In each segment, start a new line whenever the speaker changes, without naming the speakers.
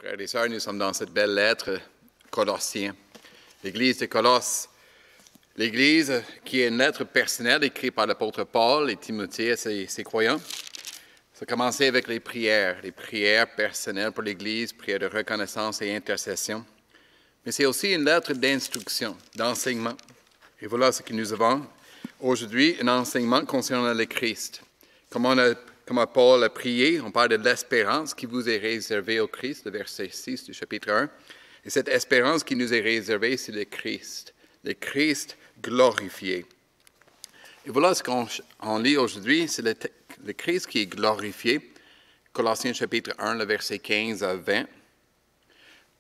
Frères et sœurs, nous sommes dans cette belle lettre, Colossiens. L'Église de Colosse, l'Église qui est une lettre personnelle écrite par l'apôtre Paul et Timothée à ses croyants. Ça a commencé avec les prières personnelles pour l'Église, prières de reconnaissance et intercession. Mais c'est aussi une lettre d'instruction, d'enseignement. Et voilà ce que nous avons aujourd'hui, un enseignement concernant le Christ. Comme Paul a prié, on parle de l'espérance qui vous est réservée au Christ, le verset 6 du chapitre 1. Et cette espérance qui nous est réservée, c'est le Christ glorifié. Et voilà ce qu'on lit aujourd'hui, c'est le Christ qui est glorifié. Colossiens chapitre 1, le verset 15 à 20.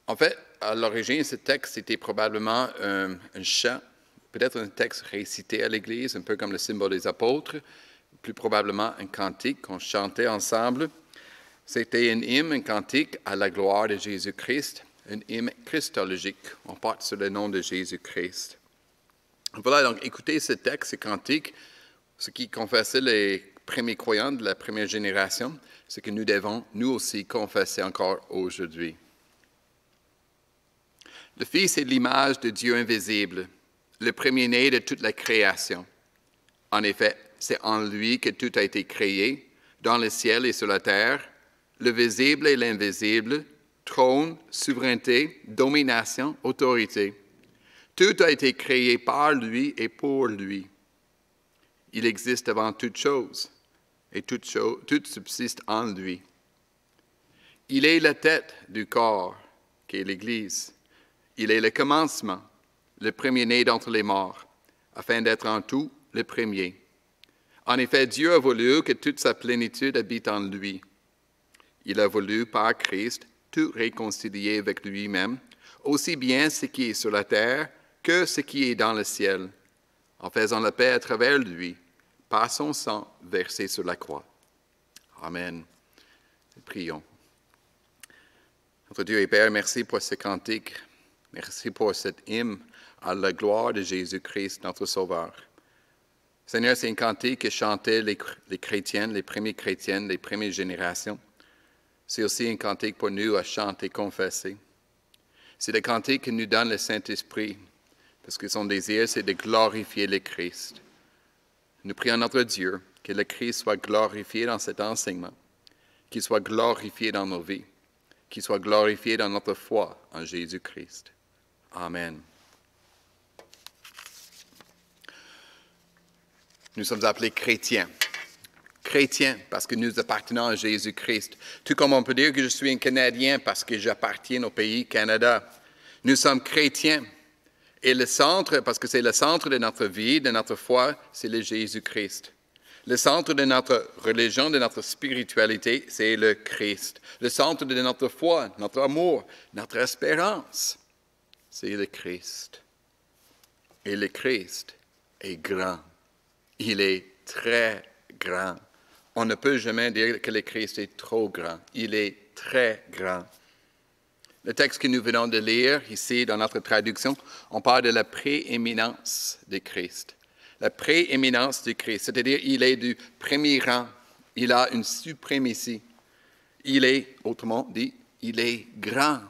En fait, à l'origine, ce texte était probablement un chant, peut-être un texte récité à l'Église, un peu comme le symbole des apôtres, plus probablement un cantique qu'on chantait ensemble. C'était un hymne, un cantique à la gloire de Jésus-Christ, un hymne christologique. On porte sur le nom de Jésus-Christ. Voilà, donc écoutez ce texte, ce cantique, ce qui confessait les premiers croyants de la première génération, ce que nous devons, nous aussi, confesser encore aujourd'hui. Le Fils est l'image de Dieu invisible, le premier-né de toute la création. En effet, c'est en lui que tout a été créé, dans le ciel et sur la terre, le visible et l'invisible, trône, souveraineté, domination, autorité. Tout a été créé par lui et pour lui. Il existe avant toute chose, et tout subsiste en lui. Il est la tête du corps, qui est l'Église. Il est le commencement, le premier-né d'entre les morts, afin d'être en tout le premier. En effet, Dieu a voulu que toute sa plénitude habite en lui. Il a voulu, par Christ, tout réconcilier avec lui-même, aussi bien ce qui est sur la terre que ce qui est dans le ciel, en faisant la paix à travers lui, par son sang versé sur la croix. Amen. Prions. Notre Dieu et Père, merci pour ce cantique. Merci pour cet hymne à la gloire de Jésus-Christ, notre Sauveur. Seigneur, c'est un cantique que chantaient les chrétiennes, les premières chrétiennes, les premières générations. C'est aussi un cantique pour nous à chanter, confesser. C'est le cantique que nous donne le Saint-Esprit, parce que son désir, c'est de glorifier le Christ. Nous prions notre Dieu que le Christ soit glorifié dans cet enseignement, qu'il soit glorifié dans nos vies, qu'il soit glorifié dans notre foi en Jésus-Christ. Amen. Nous sommes appelés chrétiens. Chrétiens parce que nous appartenons à Jésus-Christ. Tout comme on peut dire que je suis un Canadien parce que j'appartiens au pays Canada. Nous sommes chrétiens. Et le centre, parce que c'est le centre de notre vie, de notre foi, c'est le Jésus-Christ. Le centre de notre religion, de notre spiritualité, c'est le Christ. Le centre de notre foi, notre amour, notre espérance, c'est le Christ. Et le Christ est grand. Il est très grand. On ne peut jamais dire que le Christ est trop grand. Il est très grand. Le texte que nous venons de lire ici dans notre traduction, on parle de la prééminence de Christ. La prééminence du Christ, c'est-à-dire il est du premier rang. Il a une suprématie. Il est, autrement dit, il est grand.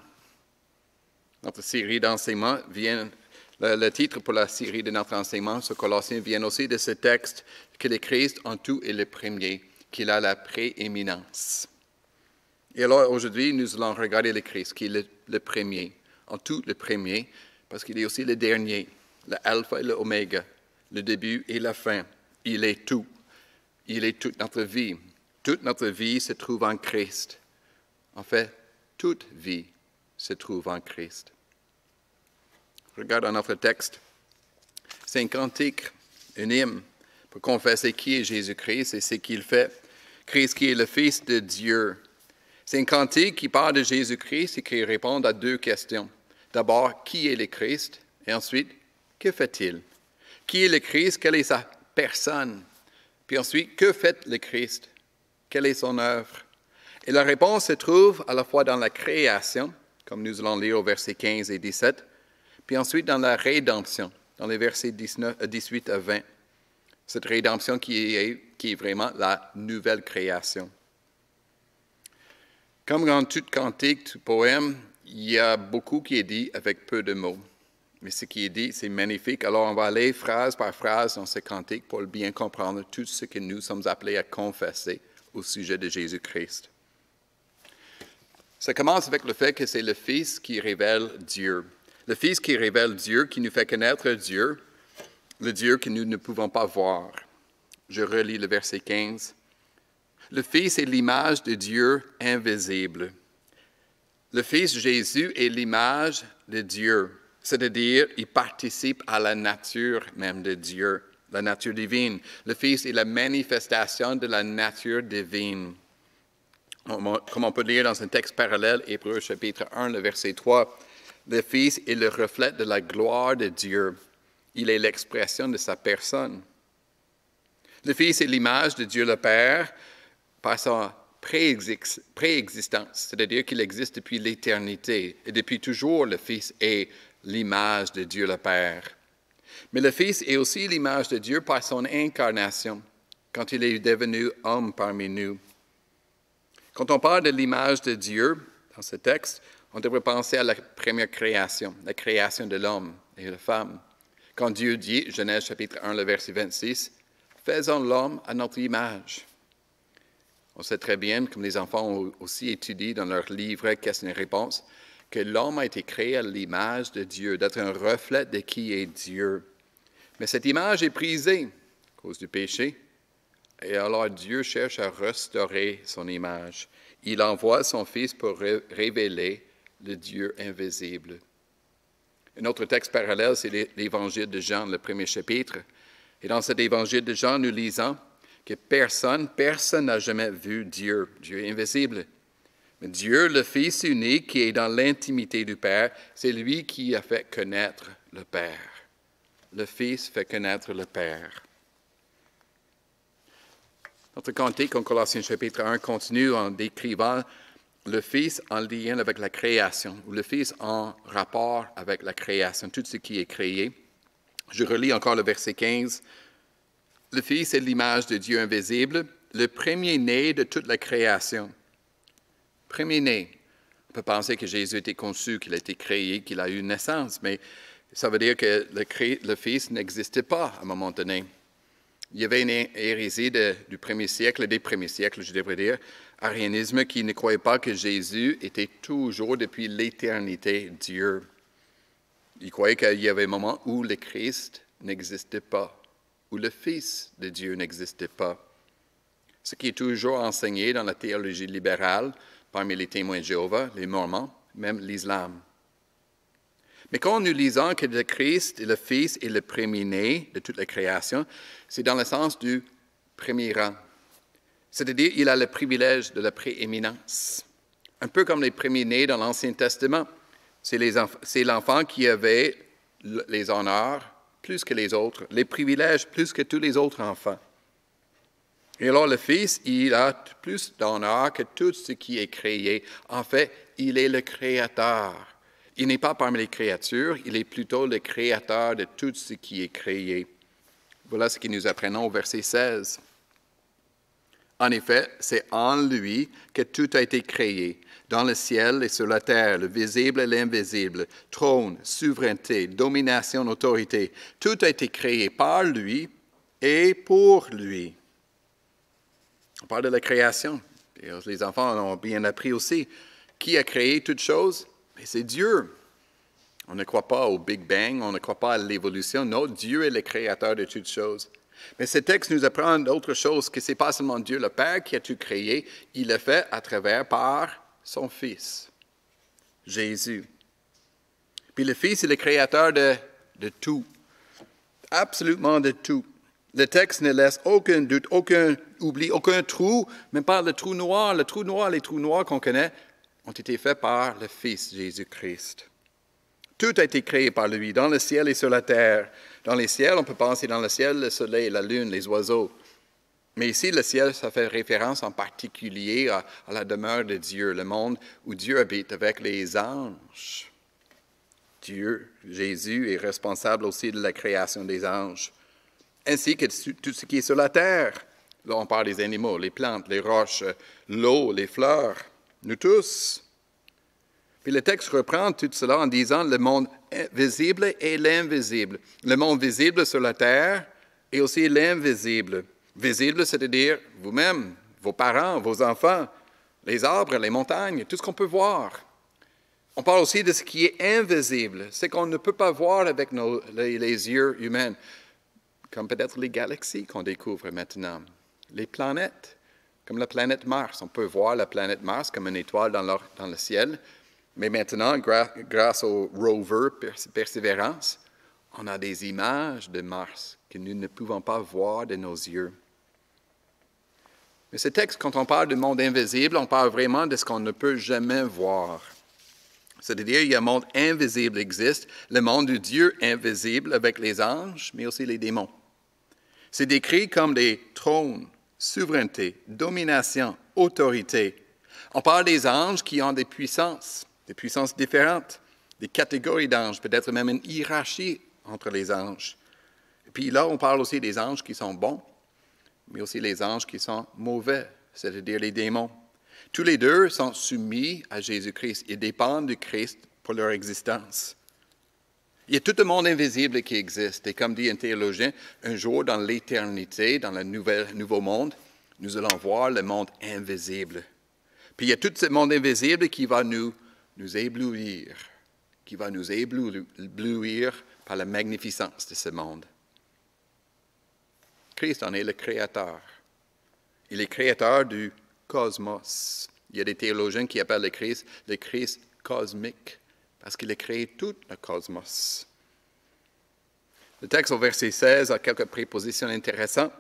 Notre série d'enseignements vient... Le titre pour la série de notre enseignement sur Colossiens vient aussi de ce texte que le Christ en tout est le premier, qu'il a la prééminence. Et alors aujourd'hui, nous allons regarder le Christ qui est le premier, en tout le premier, parce qu'il est aussi le dernier, l'alpha et l'oméga, le début et la fin. Il est tout. Il est toute notre vie. Toute notre vie se trouve en Christ. En fait, toute vie se trouve en Christ. Regarde dans notre texte. C'est un cantique, un hymne, pour confesser qui est Jésus-Christ et ce qu'il fait. Christ qui est le Fils de Dieu. C'est un cantique qui parle de Jésus-Christ et qui répond à deux questions. D'abord, qui est le Christ? Et ensuite, que fait-il? Qui est le Christ? Quelle est sa personne? Puis ensuite, que fait le Christ? Quelle est son œuvre? Et la réponse se trouve à la fois dans la création, comme nous allons lire au verset 15 et 17, puis ensuite dans la rédemption, dans les versets 18 à 20. Cette rédemption qui est vraiment la nouvelle création. Comme dans tout cantique, tout poème, il y a beaucoup qui est dit avec peu de mots. Mais ce qui est dit, c'est magnifique. Alors, on va aller phrase par phrase dans ce cantique pour bien comprendre tout ce que nous sommes appelés à confesser au sujet de Jésus-Christ. Ça commence avec le fait que c'est le Fils qui révèle Dieu. Le Fils qui révèle Dieu, qui nous fait connaître Dieu, le Dieu que nous ne pouvons pas voir. Je relis le verset 15. Le Fils est l'image de Dieu invisible. Le Fils Jésus est l'image de Dieu, c'est-à-dire il participe à la nature même de Dieu, la nature divine. Le Fils est la manifestation de la nature divine. Comme on peut lire dans un texte parallèle, Hébreux chapitre 1, le verset 3, le Fils est le reflet de la gloire de Dieu. Il est l'expression de sa personne. Le Fils est l'image de Dieu le Père par sa préexistence, c'est-à-dire qu'il existe depuis l'éternité. Et depuis toujours, le Fils est l'image de Dieu le Père. Mais le Fils est aussi l'image de Dieu par son incarnation, quand il est devenu homme parmi nous. Quand on parle de l'image de Dieu dans ce texte, on devrait penser à la première création, la création de l'homme et de la femme. Quand Dieu dit, Genèse chapitre 1, le verset 26, « Faisons l'homme à notre image ». On sait très bien, comme les enfants ont aussi étudié dans leur livret questions et réponses, que l'homme a été créé à l'image de Dieu, d'être un reflet de qui est Dieu. Mais cette image est brisée à cause du péché. Et alors Dieu cherche à restaurer son image. Il envoie son Fils pour révéler le Dieu invisible. Un autre texte parallèle, c'est l'Évangile de Jean, le premier chapitre. Et dans cet Évangile de Jean, nous lisons que personne n'a jamais vu Dieu. Dieu est invisible. Mais Dieu, le Fils unique qui est dans l'intimité du Père, c'est lui qui a fait connaître le Père. Le Fils fait connaître le Père. Notre cantique en Colossiens chapitre 1 continue en décrivant le Fils en lien avec la création, ou le Fils en rapport avec la création, tout ce qui est créé. Je relis encore le verset 15. Le Fils est l'image de Dieu invisible, le premier-né de toute la création. Premier-né. On peut penser que Jésus a été conçu, qu'il a été créé, qu'il a eu naissance, mais ça veut dire que le Fils n'existait pas à un moment donné. Il y avait une hérésie du premier siècle, des premiers siècles, je devrais dire, arianisme, qui ne croyait pas que Jésus était toujours, depuis l'éternité, Dieu. Il croyait qu'il y avait un moment où le Christ n'existait pas, où le Fils de Dieu n'existait pas. Ce qui est toujours enseigné dans la théologie libérale, parmi les témoins de Jéhovah, les Mormons, même l'Islam. Mais quand nous lisons que le Christ et le Fils est le premier-né de toute la création, c'est dans le sens du premier rang. C'est-à-dire, il a le privilège de la prééminence. Un peu comme les premiers-nés dans l'Ancien Testament. C'est l'enfant qui avait les honneurs plus que les autres, les privilèges plus que tous les autres enfants. Et alors le Fils, il a plus d'honneur que tout ce qui est créé. En fait, il est le Créateur. Il n'est pas parmi les créatures, il est plutôt le Créateur de tout ce qui est créé. Voilà ce que nous apprenons au verset 16. En effet, c'est en lui que tout a été créé, dans le ciel et sur la terre, le visible et l'invisible, trône, souveraineté, domination, autorité. Tout a été créé par lui et pour lui. On parle de la création. Et les enfants ont bien appris aussi. Qui a créé toutes choses? Et c'est Dieu. On ne croit pas au Big Bang, on ne croit pas à l'évolution. Non, Dieu est le créateur de toutes choses. Mais ce texte nous apprend d'autre chose, que ce n'est pas seulement Dieu le Père qui a tout créé, il l'a fait à travers par son Fils, Jésus. Puis le Fils est le créateur de tout, absolument de tout. Le texte ne laisse aucun doute, aucun oubli, aucun trou, même pas le trou noir. Les trous noirs qu'on connaît ont été faits par le Fils Jésus-Christ. Tout a été créé par lui, dans le ciel et sur la terre. Dans les ciels, on peut penser dans le ciel, le soleil, la lune, les oiseaux. Mais ici, le ciel, ça fait référence en particulier à la demeure de Dieu, le monde où Dieu habite avec les anges. Dieu, Jésus, est responsable aussi de la création des anges, ainsi que tout ce qui est sur la terre. Là, on parle des animaux, les plantes, les roches, l'eau, les fleurs. nous tous. Puis le texte reprend tout cela en disant le monde visible et l'invisible. Le monde visible sur la terre et aussi l'invisible. Visible, c'est-à-dire vous-même, vos parents, vos enfants, les arbres, les montagnes, tout ce qu'on peut voir. On parle aussi de ce qui est invisible, ce qu'on ne peut pas voir avec les yeux humains, comme peut-être les galaxies qu'on découvre maintenant, les planètes, comme la planète Mars. On peut voir la planète Mars comme une étoile dans le ciel, mais maintenant, grâce au rover Persévérance, on a des images de Mars que nous ne pouvons pas voir de nos yeux. Mais ce texte, quand on parle du monde invisible, on parle vraiment de ce qu'on ne peut jamais voir. C'est-à-dire, il y a un monde invisible qui existe, le monde du Dieu invisible avec les anges, mais aussi les démons. C'est décrit comme des trônes, souveraineté, domination, autorité. On parle des anges qui ont des puissances différentes, des catégories d'anges, peut-être même une hiérarchie entre les anges. Et puis là, on parle aussi des anges qui sont bons, mais aussi les anges qui sont mauvais, c'est-à-dire les démons. Tous les deux sont soumis à Jésus-Christ. Ils dépendent du Christ pour leur existence. Il y a tout le monde invisible qui existe. Et comme dit un théologien, un jour dans l'éternité, dans le nouveau monde, nous allons voir le monde invisible. Puis il y a tout ce monde invisible qui va nous éblouir, par la magnificence de ce monde. Christ en est le créateur. Il est créateur du cosmos. Il y a des théologiens qui appellent le Christ cosmique, parce qu'il a créé tout le cosmos. Le texte au verset 16 a quelques prépositions intéressantes.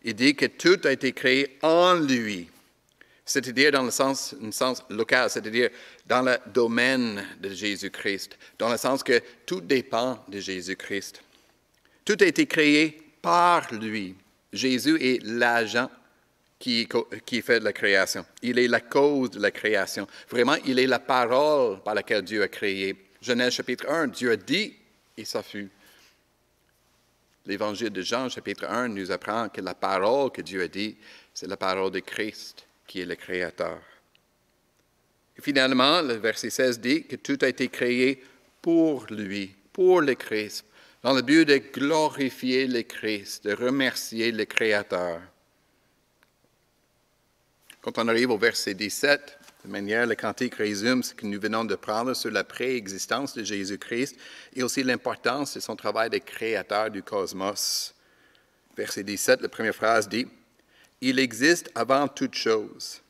Il dit que tout a été créé en lui, c'est-à-dire dans un sens local, c'est-à-dire dans le domaine de Jésus-Christ, dans le sens que tout dépend de Jésus-Christ. Tout a été créé par lui. Jésus est l'agent qui fait de la création. Il est la cause de la création. Vraiment, il est la parole par laquelle Dieu a créé. Genèse chapitre 1, Dieu a dit et ça fut. L'évangile de Jean chapitre 1 nous apprend que la parole que Dieu a dit, c'est la parole de Christ qui est le Créateur. Et finalement, le verset 16 dit que tout a été créé pour lui, pour le Christ, dans le but de glorifier le Christ, de remercier le Créateur. Quand on arrive au verset 17, de manière, le cantique résume ce que nous venons de prendre sur la préexistence de Jésus-Christ et aussi l'importance de son travail de créateur du cosmos. Verset 17, la première phrase dit « Il existe avant toute chose ».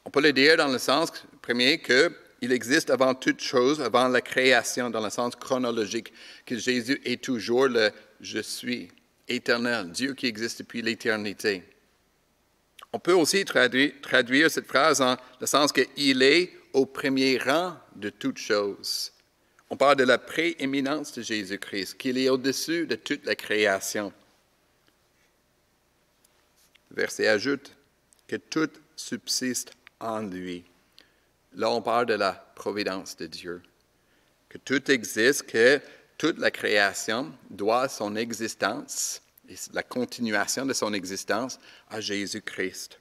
On peut le dire dans le sens premier qu'il existe avant toute chose, avant la création, dans le sens chronologique, que Jésus est toujours le « Je suis », éternel, Dieu qui existe depuis l'éternité. On peut aussi traduire cette phrase en le sens qu'il est au premier rang de toutes choses. On parle de la prééminence de Jésus-Christ, qu'il est au-dessus de toute la création. Le verset ajoute que tout subsiste en lui. Là, on parle de la providence de Dieu. Que tout existe, que toute la création doit son existence et la continuation de son existence à Jésus-Christ.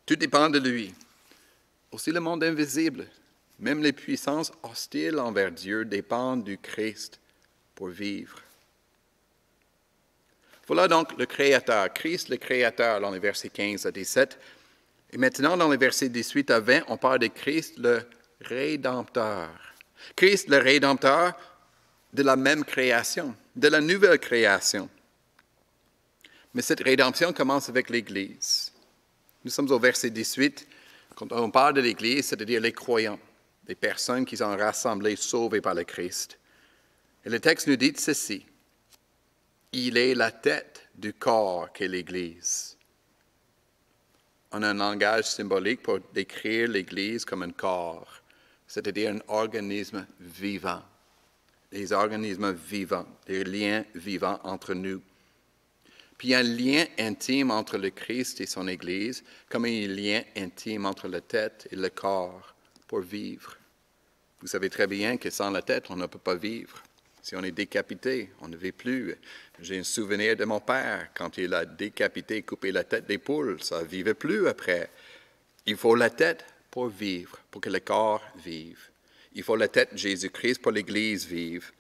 Tout dépend de lui. Aussi le monde invisible, même les puissances hostiles envers Dieu dépendent du Christ pour vivre. Voilà donc le Créateur, Christ le Créateur dans les versets 15 à 17. Et maintenant, dans les versets 18 à 20, on parle de Christ le Rédempteur. Christ le Rédempteur de la même création, de la nouvelle création. Mais cette rédemption commence avec l'Église. Nous sommes au verset 18. Quand on parle de l'Église, c'est-à-dire les croyants, les personnes qui sont rassemblées, sauvées par le Christ. Et le texte nous dit ceci. Il est la tête du corps qu'est l'Église. On a un langage symbolique pour décrire l'Église comme un corps, c'est-à-dire un organisme vivant. Les organismes vivants, des liens vivants entre nous. Puis il y a un lien intime entre le Christ et son Église, comme il y a un lien intime entre la tête et le corps pour vivre. Vous savez très bien que sans la tête, on ne peut pas vivre. Si on est décapité, on ne vit plus. J'ai un souvenir de mon père, quand il a décapité, coupé la tête des poules, ça ne vivait plus après. Il faut la tête pour vivre, pour que le corps vive. Il faut la tête de Jésus-Christ pour l'Église vive.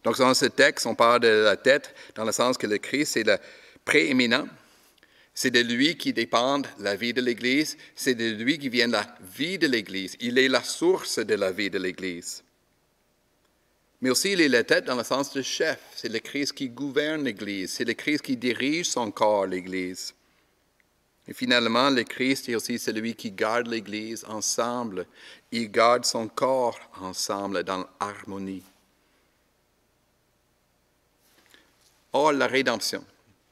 Donc, dans ce texte, on parle de la tête dans le sens que le Christ, c'est le prééminent. C'est de lui qui dépend la vie de l'Église. C'est de lui qui vient la vie de l'Église. Il est la source de la vie de l'Église. Mais aussi, il est la tête dans le sens de chef. C'est le Christ qui gouverne l'Église. C'est le Christ qui dirige son corps, l'Église. Et finalement, le Christ est aussi celui qui garde l'Église ensemble. Il garde son corps ensemble dans l'harmonie. Or, la rédemption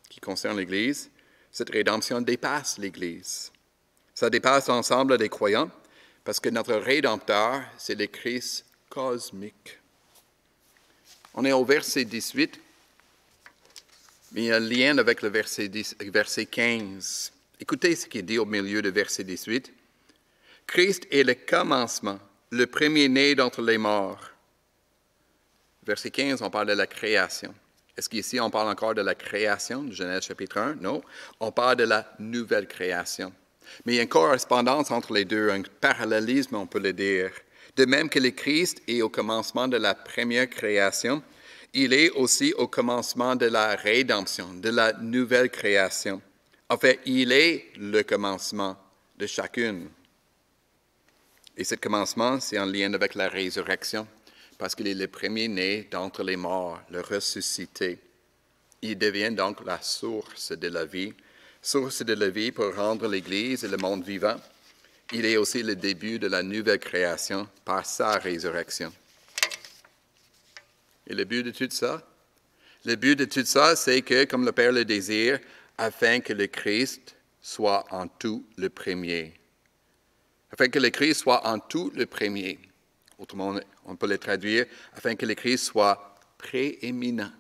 qui concerne l'Église, cette rédemption dépasse l'Église. Ça dépasse l'ensemble des croyants parce que notre Rédempteur, c'est le Christ cosmique. On est au verset 18, mais il y a un lien avec le verset 15. Écoutez ce qui est dit au milieu du verset 18. « Christ est le commencement, le premier-né d'entre les morts. » Verset 15, on parle de la création. Est-ce qu'ici, on parle encore de la création, de Genèse chapitre 1? Non, on parle de la nouvelle création. Mais il y a une correspondance entre les deux, un parallélisme, on peut le dire. De même que le Christ est au commencement de la première création, il est aussi au commencement de la rédemption, de la nouvelle création. En fait, il est le commencement de chacune. Et ce commencement, c'est en lien avec la résurrection, parce qu'il est le premier-né d'entre les morts, le ressuscité. Il devient donc la source de la vie pour rendre l'Église et le monde vivant. Il est aussi le début de la nouvelle création par sa résurrection. Et le but de tout ça? Le but de tout ça, c'est que, comme le Père le désire, afin que le Christ soit en tout le premier. Afin que le Christ soit en tout le premier. Autrement, on peut le traduire, afin que le Christ soit prééminent.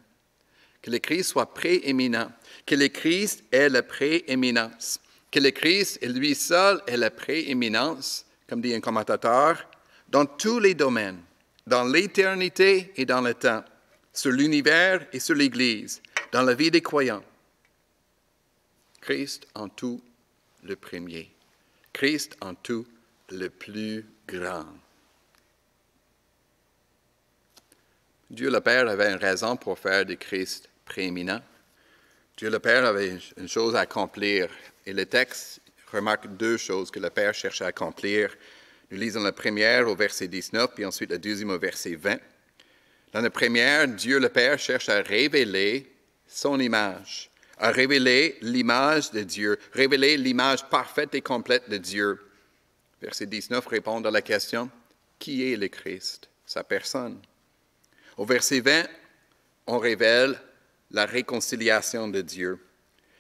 Que le Christ soit prééminent. Que le Christ ait la prééminence. Que le Christ, et lui seul, ait la prééminence, comme dit un commentateur, dans tous les domaines, dans l'éternité et dans le temps, sur l'univers et sur l'Église, dans la vie des croyants. Christ en tout le premier. Christ en tout le plus grand. Dieu le Père avait une raison pour faire de Christ prééminent. Dieu le Père avait une chose à accomplir. Et le texte remarque deux choses que le Père cherche à accomplir. Nous lisons la première au verset 19, puis ensuite la deuxième au verset 20. Dans la première, Dieu le Père cherche à révéler son image, à révéler l'image de Dieu, révéler l'image parfaite et complète de Dieu. Verset 19 répond à la question, qui est le Christ, sa personne? Au verset 20, on révèle la réconciliation de Dieu,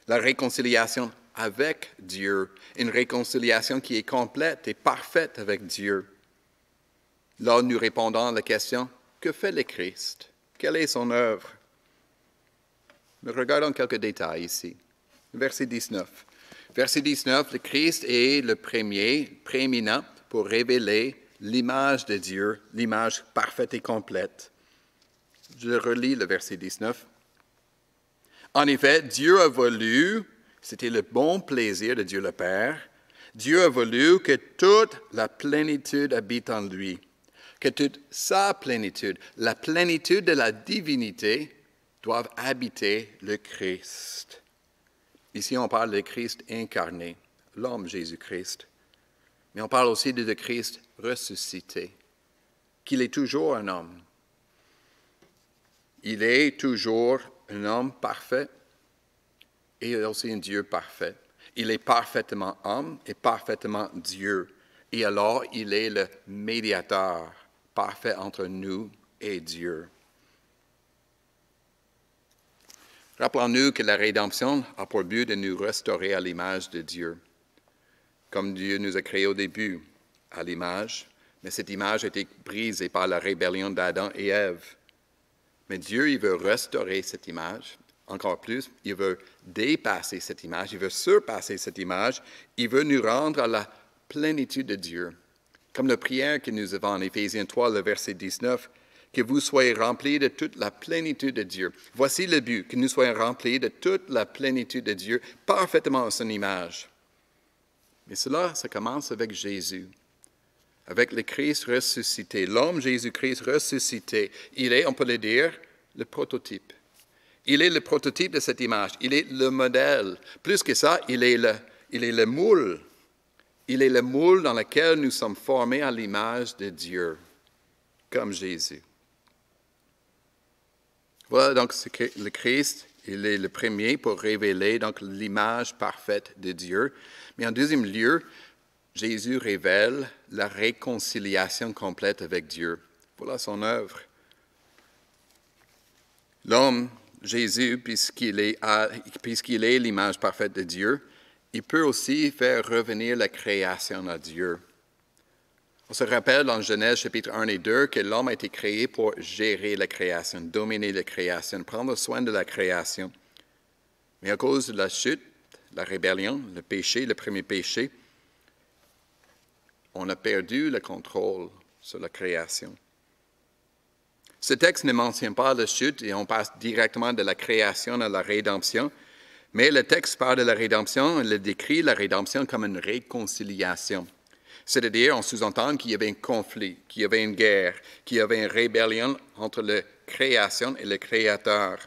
la réconciliation avec Dieu, une réconciliation qui est complète et parfaite avec Dieu. Là, nous répondons à la question, que fait le Christ? Quelle est son œuvre? Nous regardons quelques détails ici. Verset 19. Verset 19, le Christ est le premier, prééminent, pour révéler l'image de Dieu, l'image parfaite et complète. Je relis le verset 19. En effet, Dieu a voulu, c'était le bon plaisir de Dieu le Père, Dieu a voulu que toute la plénitude habite en lui, que toute sa plénitude, la plénitude de la divinité, doivent habiter le Christ. Ici, on parle de Christ incarné, l'homme Jésus-Christ. Mais on parle aussi de Christ ressuscité, qu'il est toujours un homme. Il est toujours un homme parfait et aussi un Dieu parfait. Il est parfaitement homme et parfaitement Dieu. Et alors, il est le médiateur parfait entre nous et Dieu. Rappelons-nous que la rédemption a pour but de nous restaurer à l'image de Dieu. Comme Dieu nous a créés au début à l'image, mais cette image a été brisée par la rébellion d'Adam et Ève. Mais Dieu, il veut restaurer cette image, encore plus, il veut dépasser cette image, il veut surpasser cette image, il veut nous rendre à la plénitude de Dieu. Comme la prière que nous avons en Éphésiens 3, le verset 19, que vous soyez remplis de toute la plénitude de Dieu. Voici le but, que nous soyons remplis de toute la plénitude de Dieu, parfaitement à son image. Mais cela, ça commence avec Jésus, avec le Christ ressuscité, l'homme Jésus-Christ ressuscité. Il est, on peut le dire, le prototype. Il est le prototype de cette image. Il est le modèle. Plus que ça, il est le moule. Il est le moule dans lequel nous sommes formés à l'image de Dieu, comme Jésus. Voilà donc le Christ, il est le premier pour révéler donc l'image parfaite de Dieu. Mais en deuxième lieu, Jésus révèle la réconciliation complète avec Dieu. Voilà son œuvre. L'homme, Jésus, puisqu'il est l'image parfaite de Dieu, il peut aussi faire revenir la création à Dieu. On se rappelle dans Genèse chapitre 1 et 2 que l'homme a été créé pour gérer la création, dominer la création, prendre soin de la création. Mais à cause de la chute, la rébellion, le péché, le premier péché, on a perdu le contrôle sur la création. Ce texte ne mentionne pas la chute et on passe directement de la création à la rédemption, mais le texte parle de la rédemption, il décrit la rédemption comme une réconciliation. C'est-à-dire, on sous-entend qu'il y avait un conflit, qu'il y avait une guerre, qu'il y avait une rébellion entre la création et le Créateur.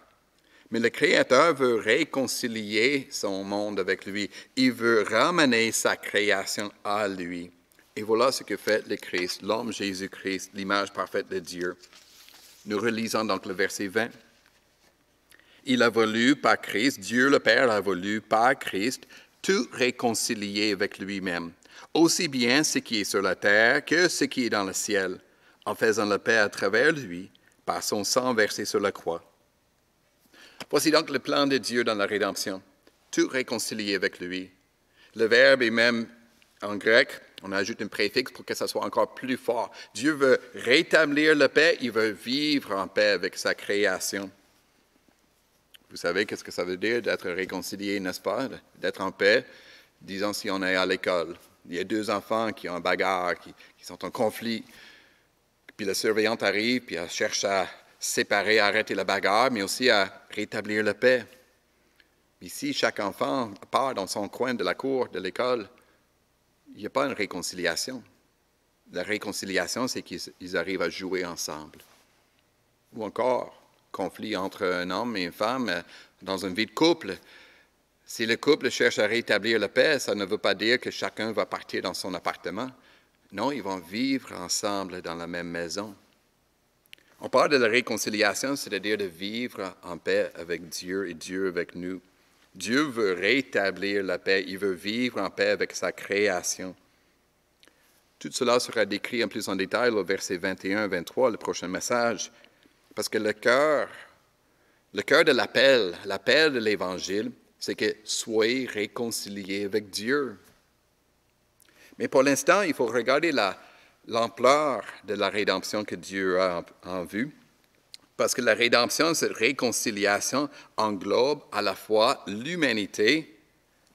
Mais le Créateur veut réconcilier son monde avec lui. Il veut ramener sa création à lui. Et voilà ce que fait le Christ, l'homme Jésus-Christ, l'image parfaite de Dieu. Nous relisons donc le verset 20. Il a voulu par Christ, Dieu le Père a voulu par Christ, tout réconcilier avec lui-même, aussi bien ce qui est sur la terre que ce qui est dans le ciel, en faisant la paix à travers lui, par son sang versé sur la croix. Voici donc le plan de Dieu dans la rédemption, tout réconcilier avec lui. Le verbe est même en grec, on ajoute un préfixe pour que ça soit encore plus fort. Dieu veut rétablir la paix, il veut vivre en paix avec sa création. Vous savez qu'est-ce que ça veut dire d'être réconcilié, n'est-ce pas? D'être en paix, disons si on est à l'école. Il y a deux enfants qui ont un bagarre, qui sont en conflit. Puis la surveillante arrive, puis elle cherche à séparer, à arrêter la bagarre, mais aussi à rétablir la paix. Ici, chaque enfant part dans son coin de la cour, de l'école. Il n'y a pas une réconciliation. La réconciliation, c'est qu'ils arrivent à jouer ensemble. Ou encore, conflit entre un homme et une femme dans une vie de couple. Si le couple cherche à rétablir la paix, ça ne veut pas dire que chacun va partir dans son appartement. Non, ils vont vivre ensemble dans la même maison. On parle de la réconciliation, c'est-à-dire de vivre en paix avec Dieu et Dieu avec nous. Dieu veut rétablir la paix, il veut vivre en paix avec sa création. Tout cela sera décrit en plus en détail au verset 21-23, le prochain message. Parce que le cœur de l'appel de l'Évangile, c'est que soyez réconciliés avec Dieu. Mais pour l'instant, il faut regarder l'ampleur de la rédemption que Dieu a en vue. Parce que la rédemption, cette réconciliation, englobe à la fois l'humanité,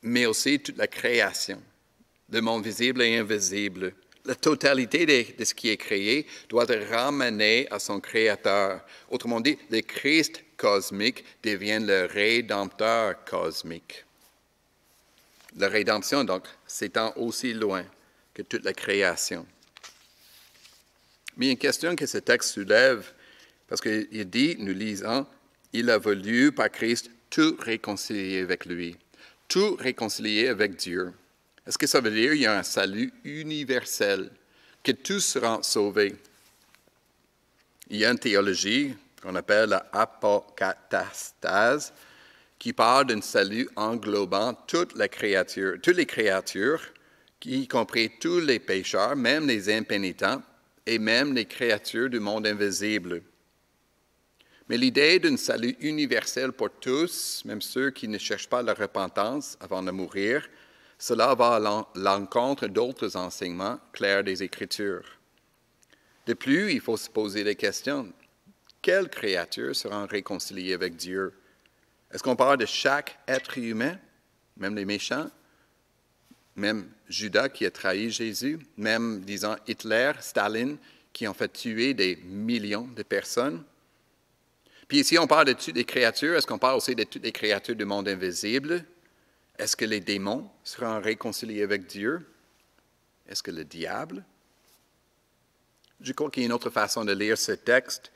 mais aussi toute la création, le monde visible et invisible. La totalité de ce qui est créé doit être ramené à son Créateur. Autrement dit, le Christ cosmique devient le Rédempteur cosmique. La rédemption, donc, s'étend aussi loin que toute la création. Mais une question que ce texte soulève, parce qu'il dit, nous lisons, il a voulu par Christ tout réconcilier avec lui, tout réconcilier avec Dieu. Est-ce que ça veut dire qu'il y a un salut universel, que tous seront sauvés? Il y a une théologie qu'on appelle la apokatastase, qui parle d'un salut englobant toutes les créatures, y compris tous les pécheurs, même les impénitents, et même les créatures du monde invisible. Mais l'idée d'un salut universel pour tous, même ceux qui ne cherchent pas la repentance avant de mourir, cela va à l'encontre d'autres enseignements clairs des Écritures. De plus, il faut se poser des questions. Quelles créatures seront réconciliées avec Dieu? Est-ce qu'on parle de chaque être humain, même les méchants, même Judas qui a trahi Jésus, même, disons, Hitler, Staline, qui ont fait tuer des millions de personnes? Puis ici, on parle de toutes les créatures. Est-ce qu'on parle aussi de toutes les créatures du monde invisible? Est-ce que les démons seront réconciliés avec Dieu? Est-ce que le diable? Je crois qu'il y a une autre façon de lire ce texte,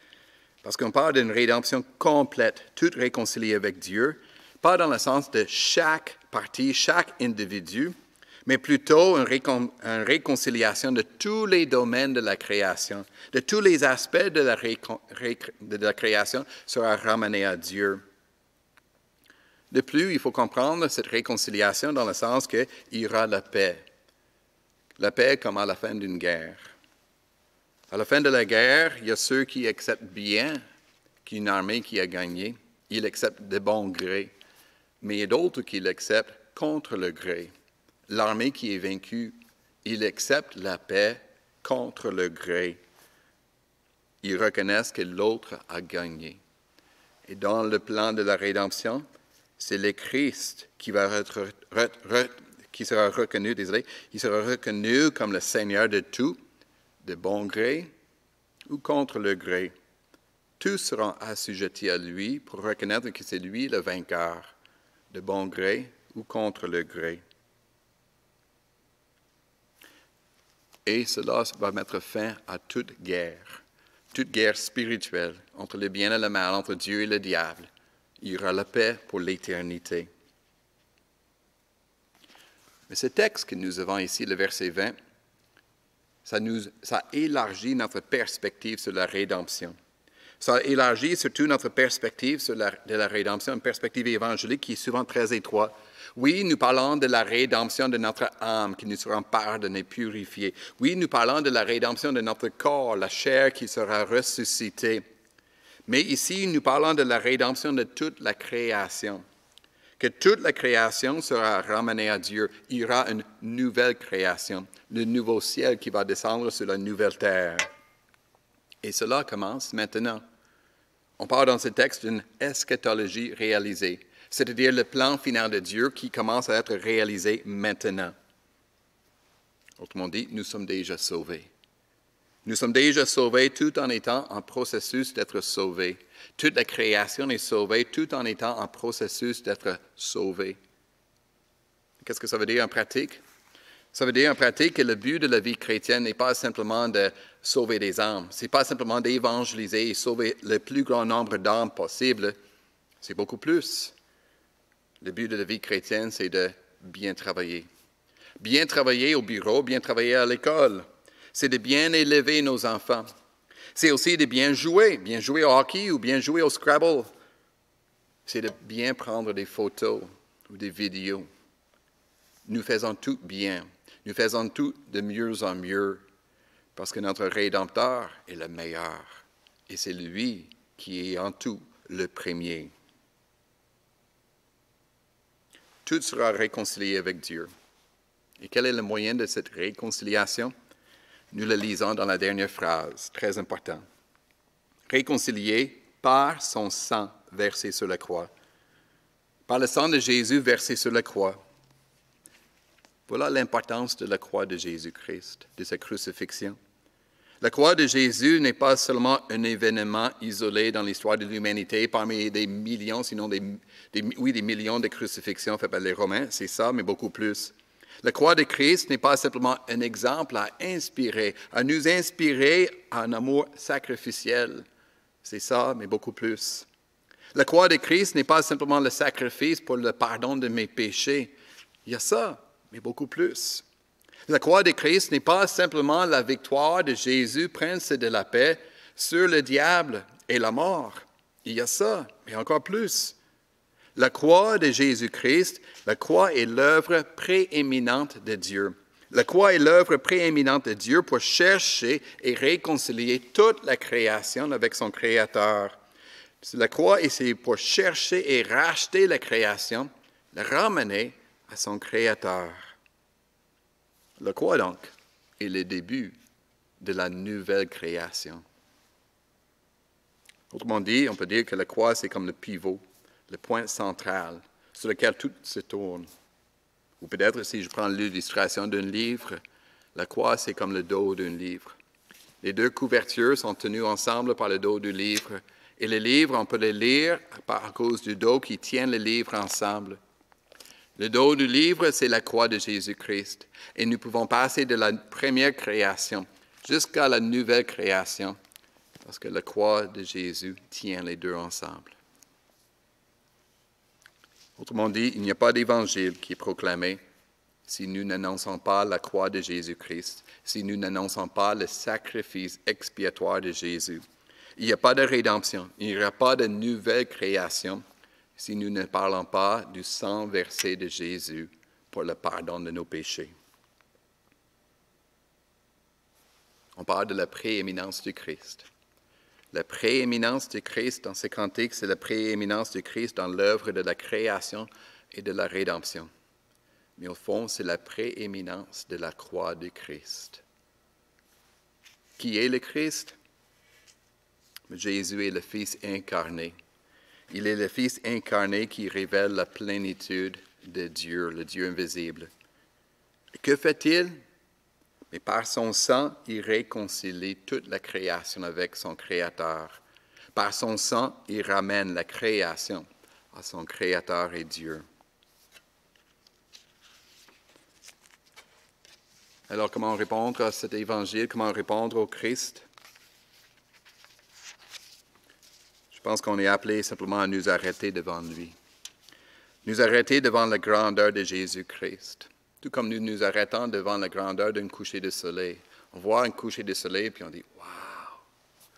parce qu'on parle d'une rédemption complète, toute réconciliée avec Dieu, pas dans le sens de chaque partie, chaque individu, mais plutôt une réconciliation de tous les domaines de la création, de tous les aspects de la création sera ramené à Dieu. De plus, il faut comprendre cette réconciliation dans le sens qu'il y aura la paix. La paix comme à la fin d'une guerre. À la fin de la guerre, il y a ceux qui acceptent bien qu'il y a une armée qui a gagné. Ils l'acceptent de bon gré. Mais il y a d'autres qui l'acceptent contre le gré. L'armée qui est vaincue, ils acceptent la paix contre le gré. Ils reconnaissent que l'autre a gagné. Et dans le plan de la rédemption, c'est le Christ qui sera reconnu comme le Seigneur de tout, de bon gré ou contre le gré. Tous seront assujettis à lui pour reconnaître que c'est lui le vainqueur, de bon gré ou contre le gré. Et cela va mettre fin à toute guerre spirituelle entre le bien et le mal, entre Dieu et le diable. Il y aura la paix pour l'éternité. Mais ce texte que nous avons ici, le verset 20, ça élargit notre perspective sur la rédemption. Ça élargit surtout notre perspective de la rédemption, une perspective évangélique qui est souvent très étroite. Oui, nous parlons de la rédemption de notre âme qui nous sera pardonnée, purifiée. Oui, nous parlons de la rédemption de notre corps, la chair qui sera ressuscitée. Mais ici, nous parlons de la rédemption de toute la création. Que toute la création sera ramenée à Dieu. Il y aura une nouvelle création, le nouveau ciel qui va descendre sur la nouvelle terre. Et cela commence maintenant. On parle dans ce texte d'une eschatologie réalisée, c'est-à-dire le plan final de Dieu qui commence à être réalisé maintenant. Autrement dit, nous sommes déjà sauvés. Nous sommes déjà sauvés tout en étant en processus d'être sauvés. Toute la création est sauvée tout en étant en processus d'être sauvée. Qu'est-ce que ça veut dire en pratique? Ça veut dire en pratique que le but de la vie chrétienne n'est pas simplement de sauver des âmes. Ce n'est pas simplement d'évangéliser et sauver le plus grand nombre d'âmes possible. C'est beaucoup plus. Le but de la vie chrétienne, c'est de bien travailler. Bien travailler au bureau, bien travailler à l'école. C'est de bien élever nos enfants. C'est aussi de bien jouer au hockey ou bien jouer au Scrabble. C'est de bien prendre des photos ou des vidéos. Nous faisons tout bien. Nous faisons tout de mieux en mieux parce que notre Rédempteur est le meilleur. Et c'est lui qui est en tout le premier. Tout sera réconcilié avec Dieu. Et quel est le moyen de cette réconciliation? Nous le lisons dans la dernière phrase, très important. Réconcilié par son sang versé sur la croix. Par le sang de Jésus versé sur la croix. Voilà l'importance de la croix de Jésus-Christ, de sa crucifixion. La croix de Jésus n'est pas seulement un événement isolé dans l'histoire de l'humanité parmi des millions, sinon des millions de crucifixions faites par les Romains, c'est ça, mais beaucoup plus. La croix de Christ n'est pas simplement un exemple à nous inspirer à un amour sacrificiel. C'est ça, mais beaucoup plus. La croix de Christ n'est pas simplement le sacrifice pour le pardon de mes péchés. Il y a ça, mais beaucoup plus. La croix de Christ n'est pas simplement la victoire de Jésus, prince de la paix, sur le diable et la mort. Il y a ça, mais encore plus. La croix de Jésus-Christ, la croix est l'œuvre prééminente de Dieu. La croix est l'œuvre prééminente de Dieu pour chercher et réconcilier toute la création avec son Créateur. La croix, c'est pour chercher et racheter la création, la ramener à son Créateur. La croix, donc, est le début de la nouvelle création. Autrement dit, on peut dire que la croix, c'est comme le pivot, le point central sur lequel tout se tourne. Ou peut-être, si je prends l'illustration d'un livre, la croix, c'est comme le dos d'un livre. Les deux couvertures sont tenues ensemble par le dos du livre. Et le livre, on peut le lire à cause du dos qui tient le livre ensemble. Le dos du livre, c'est la croix de Jésus-Christ. Et nous pouvons passer de la première création jusqu'à la nouvelle création, parce que la croix de Jésus tient les deux ensemble. Autrement dit, il n'y a pas d'évangile qui est proclamé si nous n'annonçons pas la croix de Jésus-Christ, si nous n'annonçons pas le sacrifice expiatoire de Jésus. Il n'y a pas de rédemption, il n'y aura pas de nouvelle création si nous ne parlons pas du sang versé de Jésus pour le pardon de nos péchés. On parle de la prééminence du Christ. La prééminence du Christ dans ce cantique, c'est la prééminence du Christ dans l'œuvre de la création et de la rédemption. Mais au fond, c'est la prééminence de la croix du Christ. Qui est le Christ? Jésus est le Fils incarné. Il est le Fils incarné qui révèle la plénitude de Dieu, le Dieu invisible. Et que fait-il? Mais par son sang, il réconcilie toute la création avec son Créateur. Par son sang, il ramène la création à son Créateur et Dieu. Alors, comment répondre à cet évangile? Comment répondre au Christ? Je pense qu'on est appelé simplement à nous arrêter devant lui. Nous arrêter devant la grandeur de Jésus-Christ. Tout comme nous nous arrêtons devant la grandeur d'un coucher de soleil. On voit un coucher de soleil, puis on dit « Wow! »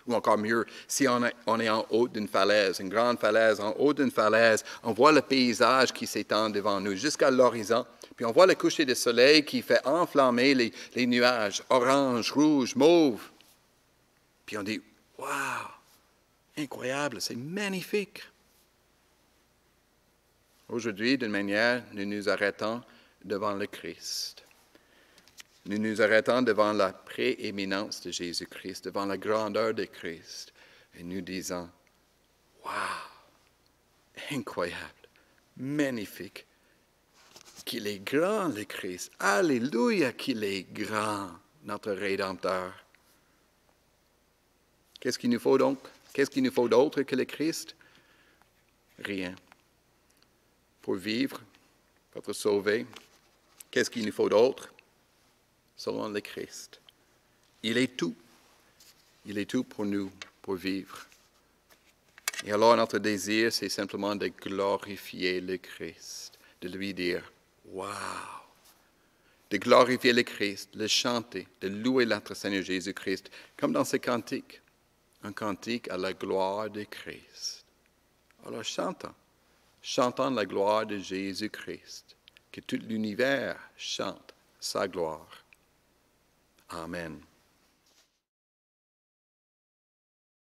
Ou encore mieux, si on est en haut d'une falaise, une grande falaise, en haut d'une falaise, on voit le paysage qui s'étend devant nous jusqu'à l'horizon. Puis on voit le coucher de soleil qui fait enflammer les nuages, orange, rouge, mauve. Puis on dit « Wow! Incroyable, c'est magnifique! » Aujourd'hui, d'une manière, nous nous arrêtons devant le Christ. Nous nous arrêtons devant la prééminence de Jésus-Christ, devant la grandeur de Christ, et nous disons, « Wow! Incroyable! Magnifique! Qu'il est grand, le Christ! Alléluia, qu'il est grand, notre Rédempteur! » Qu'est-ce qu'il nous faut donc? Qu'est-ce qu'il nous faut d'autre que le Christ? Rien. Pour vivre, pour être sauvé, qu'est-ce qu'il nous faut d'autre? Selon le Christ. Il est tout. Il est tout pour nous, pour vivre. Et alors notre désir, c'est simplement de glorifier le Christ, de lui dire « Wow! » De glorifier le Christ, le chanter, de louer notre Seigneur Jésus-Christ, comme dans ce cantique, un cantique à la gloire de Christ. Alors chantons. Chantons la gloire de Jésus-Christ, que tout l'univers chante sa gloire. Amen.